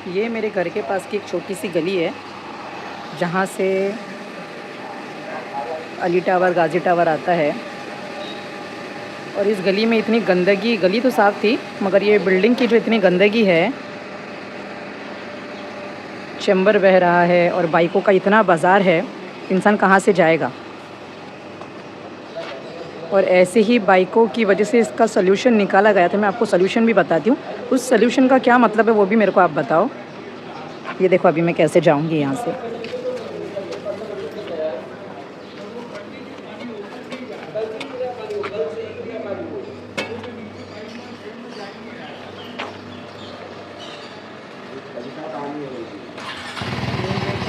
ये मेरे घर के पास की एक छोटी सी गली है जहाँ से अली टावर, गाज़ी टावर आता है। और इस गली में इतनी गंदगी, गली तो साफ़ थी मगर ये बिल्डिंग की जो इतनी गंदगी है, चैम्बर बह रहा है और बाइकों का इतना बाज़ार है, इंसान कहाँ से जाएगा। और ऐसे ही बाइकों की वजह से इसका सल्यूशन निकाला गया था। मैं आपको सल्यूशन भी बताती हूँ। उस सल्यूशन का क्या मतलब है वो भी मेरे को आप बताओ। ये देखो अभी मैं कैसे जाऊँगी यहाँ से।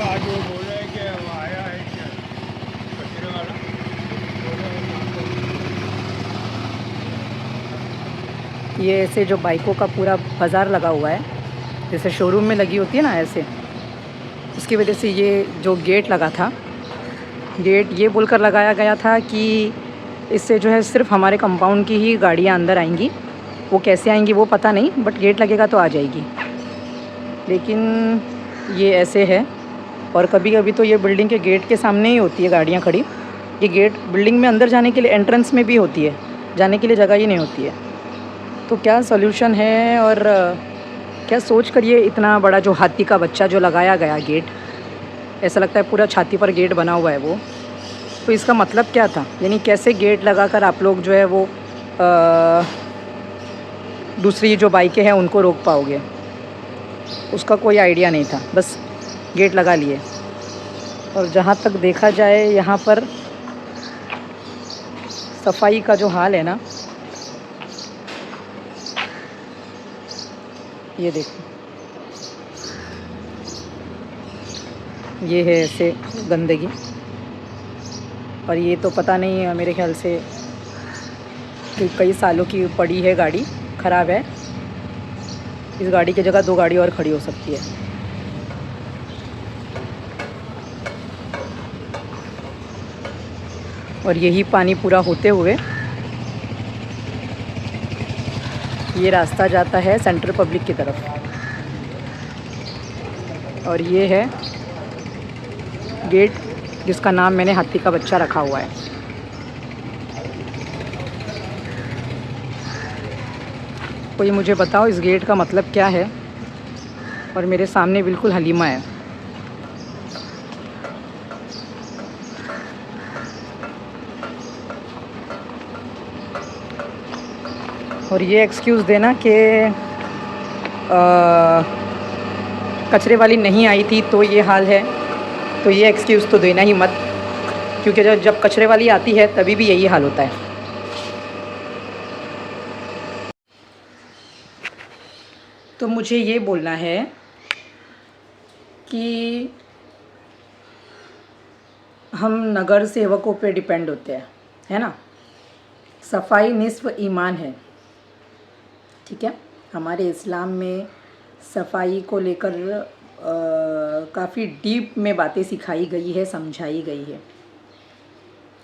आज वो बोल रहे हैं कि वो आया है क्या कचरे वाला। ये ऐसे जो बाइकों का पूरा बाज़ार लगा हुआ है, जैसे शोरूम में लगी होती है ना, ऐसे उसकी वजह से ये जो गेट लगा था, गेट ये बोलकर लगाया गया था कि इससे जो है सिर्फ हमारे कंपाउंड की ही गाड़ियाँ अंदर आएंगी। वो कैसे आएंगी वो पता नहीं, बट गेट लगेगा तो आ जाएगी। लेकिन ये ऐसे है। और कभी कभी तो ये बिल्डिंग के गेट के सामने ही होती है गाड़ियाँ खड़ी। ये गेट बिल्डिंग में अंदर जाने के लिए एंट्रेंस में भी होती है, जाने के लिए जगह ही नहीं होती है। तो क्या सॉल्यूशन है और क्या सोच कर ये इतना बड़ा जो हाथी का बच्चा जो लगाया गया गेट, ऐसा लगता है पूरा छाती पर गेट बना हुआ है वो। तो इसका मतलब क्या था, यानी कैसे गेट लगाकर आप लोग जो है वो दूसरी जो बाइकें हैं उनको रोक पाओगे, उसका कोई आइडिया नहीं था, बस गेट लगा लिए। और जहाँ तक देखा जाए यहाँ पर सफाई का जो हाल है ना, ये देखो, ये है ऐसे गंदगी। और ये तो पता नहीं, मेरे ख्याल से कि कई सालों की पड़ी है, गाड़ी ख़राब है। इस गाड़ी की जगह 2 गाड़ी और खड़ी हो सकती है। और यही पानी पूरा होते हुए ये रास्ता जाता है सेंट्रल पब्लिक की तरफ। और ये है गेट जिसका नाम मैंने हाथी का बच्चा रखा हुआ है। कोई मुझे बताओ इस गेट का मतलब क्या है। और मेरे सामने बिल्कुल हलीमा है। और ये एक्सक्यूज़ देना कि कचरे वाली नहीं आई थी तो ये हाल है, तो ये एक्सक्यूज़ तो देना ही मत, क्योंकि जब कचरे वाली आती है तभी भी यही हाल होता है। तो मुझे ये बोलना है कि हम नगर सेवकों पे डिपेंड होते हैं, है ना। सफाई निस्फ ईमान है, ठीक है। हमारे इस्लाम में सफाई को लेकर काफ़ी डीप में बातें सिखाई गई है, समझाई गई है।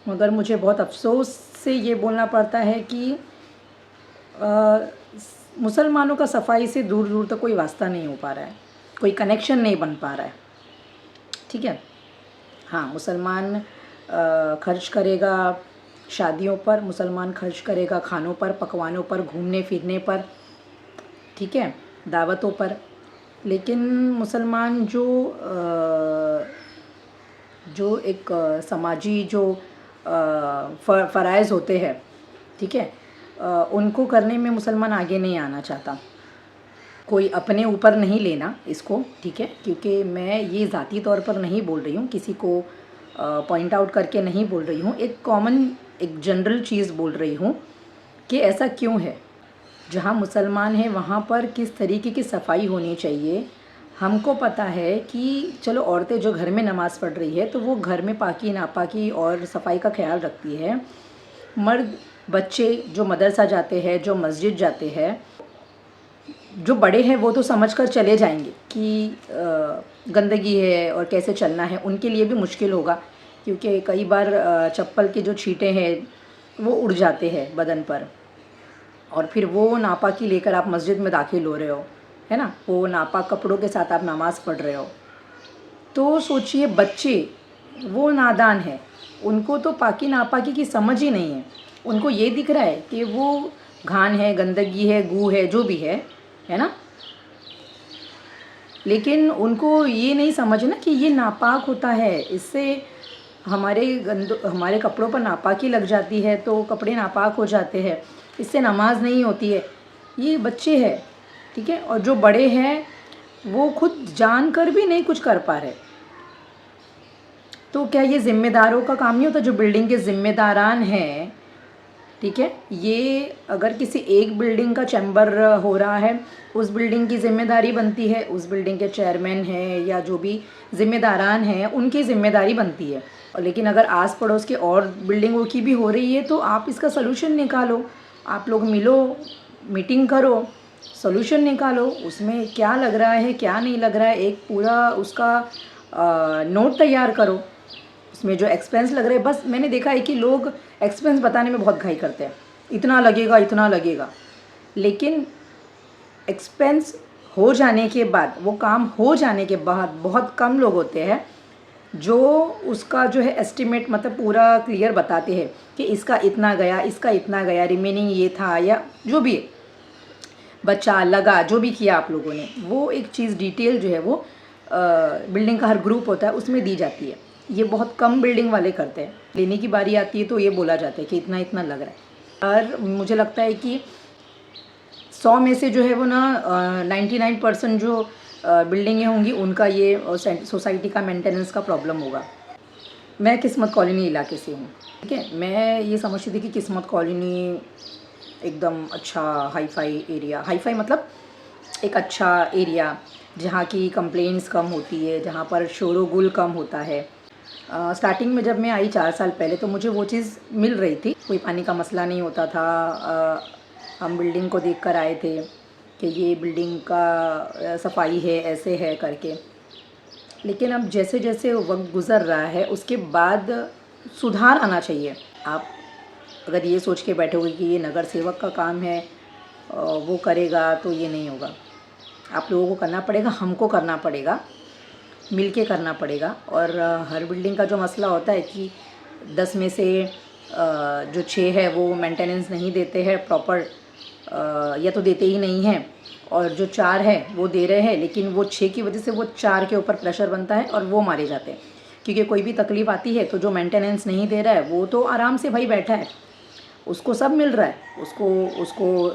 मगर मुझे बहुत अफसोस से ये बोलना पड़ता है कि मुसलमानों का सफाई से दूर दूर तक कोई वास्ता नहीं हो पा रहा है, कोई कनेक्शन नहीं बन पा रहा है, ठीक है। हाँ, मुसलमान खर्च करेगा शादियों पर, मुसलमान खर्च करेगा खानों पर, पकवानों पर, घूमने फिरने पर, ठीक है, दावतों पर। लेकिन मुसलमान जो एक समाजी जो फ़राइज़ होते हैं, ठीक है, उनको करने में मुसलमान आगे नहीं आना चाहता। कोई अपने ऊपर नहीं लेना इसको, ठीक है, क्योंकि मैं ये ज़ाती तौर पर नहीं बोल रही हूँ, किसी को पॉइंट आउट करके नहीं बोल रही हूँ, एक कॉमन, एक जनरल चीज़ बोल रही हूँ कि ऐसा क्यों है। जहाँ मुसलमान हैं वहाँ पर किस तरीके की सफाई होनी चाहिए। हमको पता है कि चलो औरतें जो घर में नमाज़ पढ़ रही है तो वो घर में पाकी नापाकी और सफाई का ख्याल रखती है। मर्द बच्चे जो मदरसा जाते हैं, जो मस्जिद जाते हैं, जो बड़े हैं वो तो समझ कर चले जाएंगे कि गंदगी है और कैसे चलना है। उनके लिए भी मुश्किल होगा, क्योंकि कई बार चप्पल के जो छींटे हैं वो उड़ जाते हैं बदन पर, और फिर वो नापाकी लेकर आप मस्जिद में दाखिल हो रहे हो, है ना, वो नापाक कपड़ों के साथ आप नमाज़ पढ़ रहे हो, तो सोचिए बच्चे वो नादान है, उनको तो पाकी नापाकी की समझ ही नहीं है। उनको ये दिख रहा है कि वो घान है, गंदगी है, गू है, जो भी है ना, लेकिन उनको ये नहीं समझना कि ये नापाक होता है, इससे हमारे कपड़ों पर नापाकी लग जाती है तो कपड़े नापाक हो जाते हैं, इससे नमाज नहीं होती है। ये बच्चे हैं, ठीक है, और जो बड़े हैं वो खुद जान कर भी नहीं कुछ कर पा रहे। तो क्या ये ज़िम्मेदारों का काम नहीं होता, जो बिल्डिंग के ज़िम्मेदारान हैं, ठीक है, ये अगर किसी एक बिल्डिंग का चैम्बर हो रहा है, उस बिल्डिंग की ज़िम्मेदारी बनती है, उस बिल्डिंग के चेयरमैन हैं या जो भी ज़िम्मेदारान हैं उनकी ज़िम्मेदारी बनती है। और लेकिन अगर आस पड़ोस के और बिल्डिंगों की भी हो रही है तो आप इसका सलूशन निकालो, आप लोग मिलो, मीटिंग करो, सॉल्यूशन निकालो, उसमें क्या लग रहा है क्या नहीं लग रहा है, एक पूरा उसका नोट तैयार करो, उसमें जो एक्सपेंस लग रहे हैं। बस मैंने देखा है कि लोग एक्सपेंस बताने में बहुत घाई करते हैं, इतना लगेगा इतना लगेगा, लेकिन एक्सपेंस हो जाने के बाद, वो काम हो जाने के बाद बहुत कम लोग होते हैं जो उसका जो है एस्टिमेट मतलब पूरा क्लियर बताते हैं कि इसका इतना गया, इसका इतना गया, रिमेनिंग ये था, या जो भी बचा लगा जो भी किया आप लोगों ने, वो एक चीज़ डिटेल जो है वो बिल्डिंग का हर ग्रुप होता है उसमें दी जाती है। ये बहुत कम बिल्डिंग वाले करते हैं। लेने की बारी आती है तो ये बोला जाता है कि इतना इतना लग रहा है। और मुझे लगता है कि 100 में से जो है वो ना 99% जो बिल्डिंगें होंगी उनका ये सोसाइटी का मेंटेनेंस का प्रॉब्लम होगा। मैं किस्मत कॉलोनी इलाके से हूँ, ठीक है। मैं ये समझती थी कि किस्मत कॉलोनी एकदम अच्छा हाई फाई मतलब एक अच्छा एरिया जहाँ की कंप्लेंट्स कम होती है, जहाँ पर शोर-गुल कम होता है। स्टार्टिंग में जब मैं आई 4 साल पहले तो मुझे वो चीज़ मिल रही थी, कोई पानी का मसला नहीं होता था। हम बिल्डिंग को देख कर आए थे कि ये बिल्डिंग का सफाई है, ऐसे है करके। लेकिन अब जैसे जैसे वक्त गुज़र रहा है उसके बाद सुधार आना चाहिए। आप अगर ये सोच के बैठोगे कि ये नगर सेवक का काम है, वो करेगा, तो ये नहीं होगा। आप लोगों को करना पड़ेगा, हमको करना पड़ेगा, मिल के करना पड़ेगा। और हर बिल्डिंग का जो मसला होता है कि 10 में से जो 6 है वो मेंटेनेंस नहीं देते हैं प्रॉपर, या तो देते ही नहीं हैं, और जो 4 है वो दे रहे हैं, लेकिन वो 6 की वजह से वो 4 के ऊपर प्रेशर बनता है और वो मारे जाते हैं। क्योंकि कोई भी तकलीफ़ आती है तो जो मेंटेनेंस नहीं दे रहा है वो तो आराम से भाई बैठा है, उसको सब मिल रहा है, उसको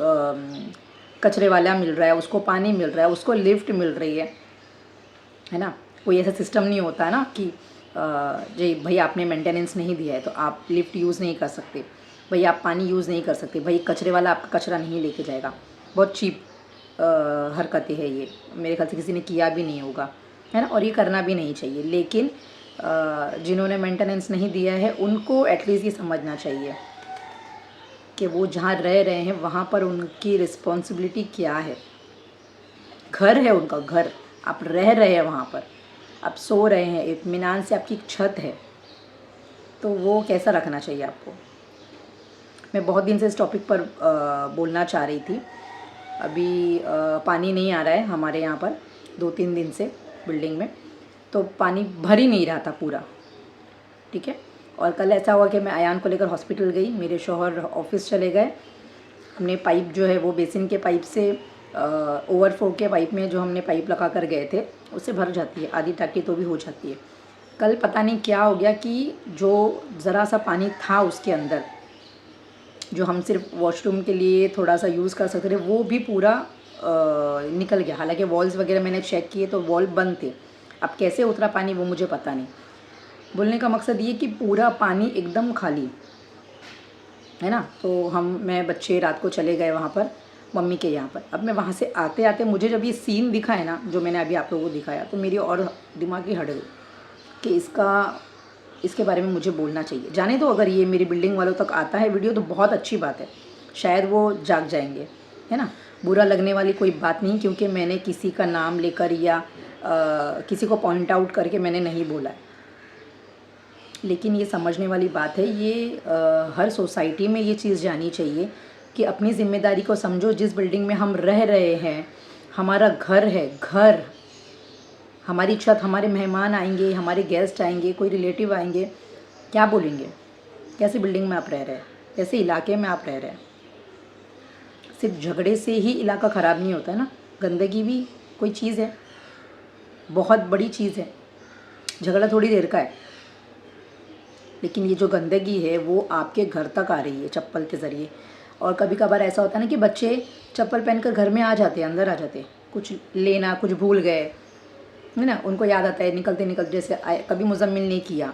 कचरे वाला मिल रहा है, उसको पानी मिल रहा है, उसको लिफ्ट मिल रही है ना। कोई ऐसा सिस्टम नहीं होता है ना कि जी भाई आपने मेंटेनेंस नहीं दिया है तो आप लिफ्ट यूज़ नहीं कर सकते, भाई आप पानी यूज़ नहीं कर सकते, भाई कचरे वाला आपका कचरा नहीं लेके जाएगा। बहुत चीप हरकतें है ये, मेरे ख्याल से किसी ने किया भी नहीं होगा, है ना, और ये करना भी नहीं चाहिए। लेकिन जिन्होंने मेंटेनेंस नहीं दिया है उनको एटलीस्ट ये समझना चाहिए कि वो जहाँ रह रहे हैं वहाँ पर उनकी रिस्पॉन्सिबिलिटी क्या है। घर है उनका, घर, आप रह रहे हैं वहाँ पर, आप सो रहे हैं, इत्मीनान से आपकी छत है, तो वो कैसा रखना चाहिए आपको। मैं बहुत दिन से इस टॉपिक पर बोलना चाह रही थी। अभी पानी नहीं आ रहा है हमारे यहाँ पर 2-3 दिन से बिल्डिंग में, तो पानी भर ही नहीं रहा था पूरा, ठीक है। और कल ऐसा हुआ कि मैं अयान को लेकर हॉस्पिटल गई, मेरे शौहर ऑफिस चले गए। हमने पाइप जो है वो बेसिन के पाइप से ओवरफ्लो के पाइप में जो हमने पाइप लगा कर गए थे उससे भर जाती है, आधी टाँकी तो भी हो जाती है। कल पता नहीं क्या हो गया कि जो ज़रा सा पानी था उसके अंदर, जो हम सिर्फ वॉशरूम के लिए थोड़ा सा यूज़ कर सकते थे, वो भी पूरा निकल गया। हालांकि वॉल्स वगैरह मैंने चेक किए तो वॉल बंद थे, अब कैसे उतरा पानी वो मुझे पता नहीं। बोलने का मकसद ये कि पूरा पानी एकदम खाली है ना। तो मैं बच्चे रात को चले गए वहाँ पर मम्मी के यहाँ पर। अब मैं वहाँ से आते आते मुझे जब ये सीन दिखा है ना जो मैंने अभी आप लोगों को दिखाया, तो मेरी और दिमाग ही हट गई कि इसके बारे में मुझे बोलना चाहिए। जाने दो, अगर ये मेरी बिल्डिंग वालों तक आता है वीडियो तो बहुत अच्छी बात है, शायद वो जाग जाएंगे, है ना। बुरा लगने वाली कोई बात नहीं, क्योंकि मैंने किसी का नाम लेकर या किसी को पॉइंट आउट करके मैंने नहीं बोला है। लेकिन ये समझने वाली बात है, ये हर सोसाइटी में ये चीज़ जानी चाहिए कि अपनी ज़िम्मेदारी को समझो। जिस बिल्डिंग में हम रह रहे हैं, हमारा घर है, घर, हमारी छत, हमारे मेहमान आएंगे, हमारे गेस्ट आएंगे, कोई रिलेटिव आएंगे, क्या बोलेंगे? कैसी बिल्डिंग में आप रह रहे हैं, कैसे इलाके में आप रह रहे हैं? सिर्फ झगड़े से ही इलाका ख़राब नहीं होता है ना, गंदगी भी कोई चीज़ है, बहुत बड़ी चीज़ है। झगड़ा थोड़ी देर का है, लेकिन ये जो गंदगी है वो आपके घर तक आ रही है चप्पल के ज़रिए। और कभी कभार ऐसा होता है ना कि बच्चे चप्पल पहनकर घर में आ जाते हैं, अंदर आ जाते हैं, कुछ लेना, कुछ भूल गए, है ना, उनको याद आता है निकलते निकलते, जैसे कभी मुज़म्मिल ने किया,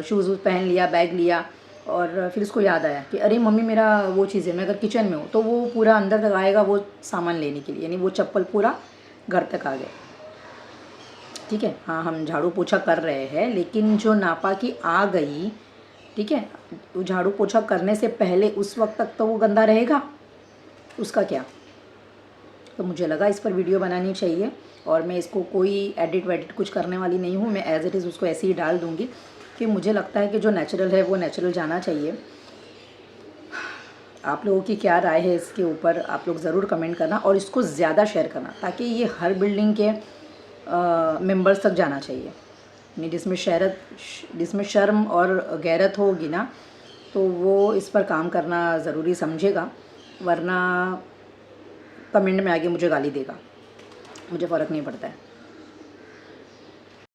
शूज़ वूज़ पहन लिया, बैग लिया, और फिर उसको याद आया कि अरे मम्मी मेरा वो चीज़ है, मैं अगर किचन में हूँ तो वो पूरा अंदर तक आएगा वो सामान लेने के लिए, यानी वो चप्पल पूरा घर तक आ गए। ठीक है, हाँ हम झाड़ू पोछा कर रहे हैं, लेकिन जो नापाकी आ गई, ठीक है, वो झाड़ू पोछा करने से पहले उस वक्त तक तो वो गंदा रहेगा, उसका क्या? तो मुझे लगा इस पर वीडियो बनानी चाहिए, और मैं इसको कोई एडिट वेडिट कुछ करने वाली नहीं हूँ, मैं एज इट इज़ उसको ऐसे ही डाल दूँगी कि मुझे लगता है कि जो नेचुरल है वो नेचुरल जाना चाहिए। आप लोगों की क्या राय है इसके ऊपर, आप लोग ज़रूर कमेंट करना, और इसको ज़्यादा शेयर करना ताकि ये हर बिल्डिंग के मेंबर्स तक जाना चाहिए। यानी जिसमें शर्म और गैरत होगी ना, तो वो इस पर काम करना ज़रूरी समझेगा, वरना कमेंट में आगे मुझे गाली देगा, मुझे फ़र्क नहीं पड़ता है।